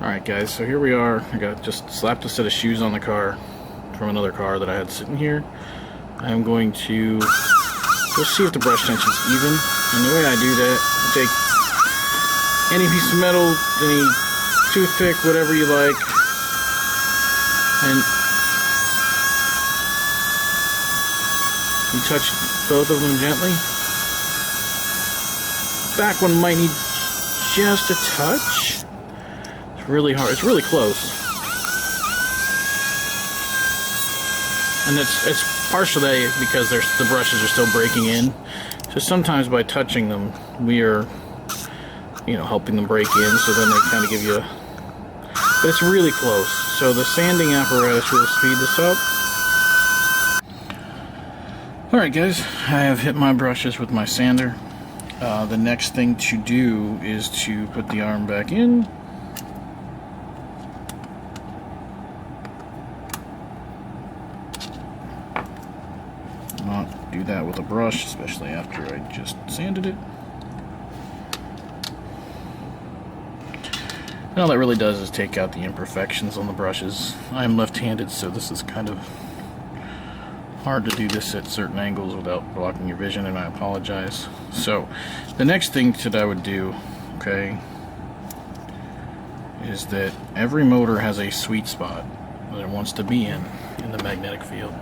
Alright guys, so here we are. I got just slapped a set of shoes on the car from another car that I had sitting here. I'm going to just see if the brush tension's even. And the way I do that, I take any piece of metal, any toothpick, whatever you like, and you touch both of them gently. Back one might need just a touch. It's really hard. It's really close. And it's partially because the brushes are still breaking in. So sometimes by touching them, we are, helping them break in. So then they kind of give you but it's really close. So the sanding apparatus will speed this up. Alright guys, I have hit my brushes with my sander. The next thing to do is to put the arm back in. Not do that with a brush, especially after I just sanded it. And all that really does is take out the imperfections on the brushes. I'm left-handed, so this is kind of hard to do this at certain angles without blocking your vision, and I apologize. So, the next thing that I would do, okay, is that every motor has a sweet spot that it wants to be in the magnetic field.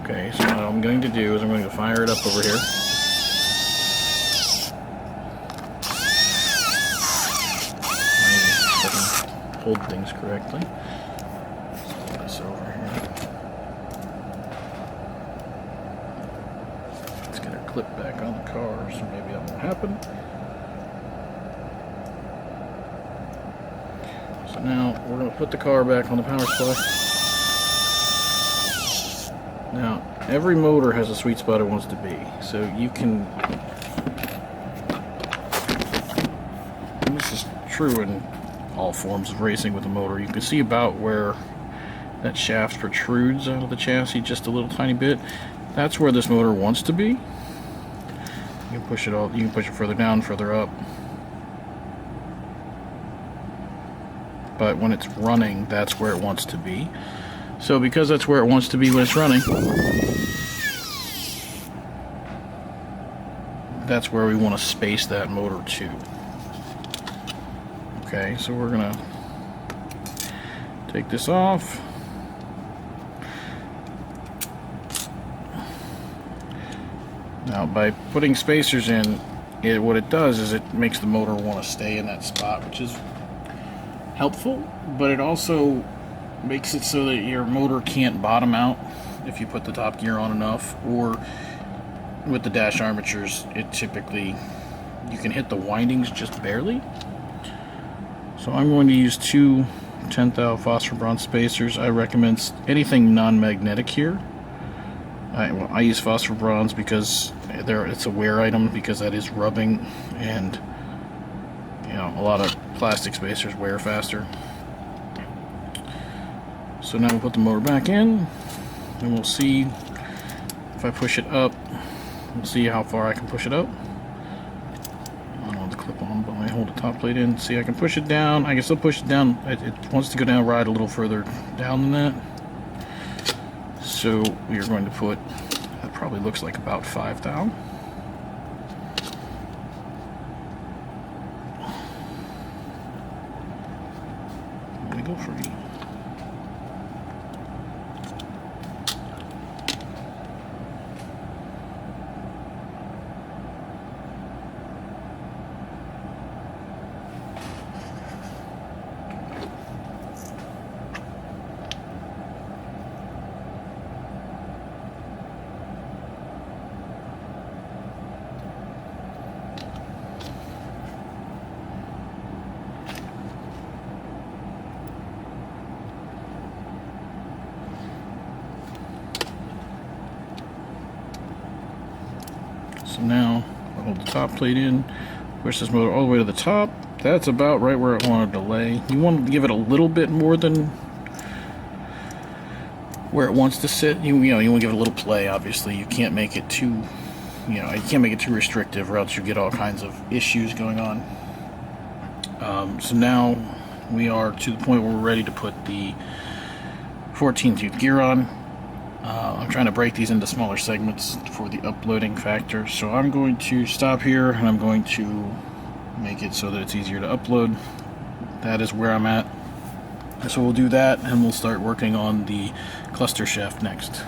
Okay, so what I'm going to do is I'm going to fire it up over here. Hold things correctly. Put this over here. Let's get our clip back on the car, so maybe that won't happen. So now we're going to put the car back on the power supply. Now every motor has a sweet spot it wants to be, so you can. And this is true in all forms of racing with a motor. You can see about where that shaft protrudes out of the chassis just a little tiny bit. That's where this motor wants to be. You can push it further down, further up. But when it's running, that's where it wants to be. So because that's where it wants to be when it's running, that's where we want to space that motor to. Okay, so we're gonna take this off. Now, by putting spacers in, what it does is it makes the motor want to stay in that spot, which is helpful, but it also makes it so that your motor can't bottom out if you put the top gear on enough, or with the dash armatures, it typically, you can hit the windings just barely. So I'm going to use two 10 thou phosphor bronze spacers. I recommend anything non-magnetic here. I use phosphor bronze because it's a wear item, because that is rubbing, and a lot of plastic spacers wear faster. So now we'll put the motor back in, and we'll see if I push it up. We'll see how far I can push it up. Clip on, but I hold the top plate in. See, I can push it down. I can still push it down. It wants to go down, ride a little further down than that. So we are going to put, that probably looks like about 5 thou. Wiggle free. So now I'll hold the top plate in, push this motor all the way to the top. That's about right where I want to delay. You want to give it a little bit more than where it wants to sit. You want to give it a little play. Obviously, you can't make it too, you can't make it too restrictive, or else you get all kinds of issues going on. So now we are to the point where we're ready to put the 14-tooth gear on. I'm trying to break these into smaller segments for the uploading factor, so I'm going to stop here and I'm going to make it so that it's easier to upload. That is where I'm at. So we'll do that and we'll start working on the cluster shaft next.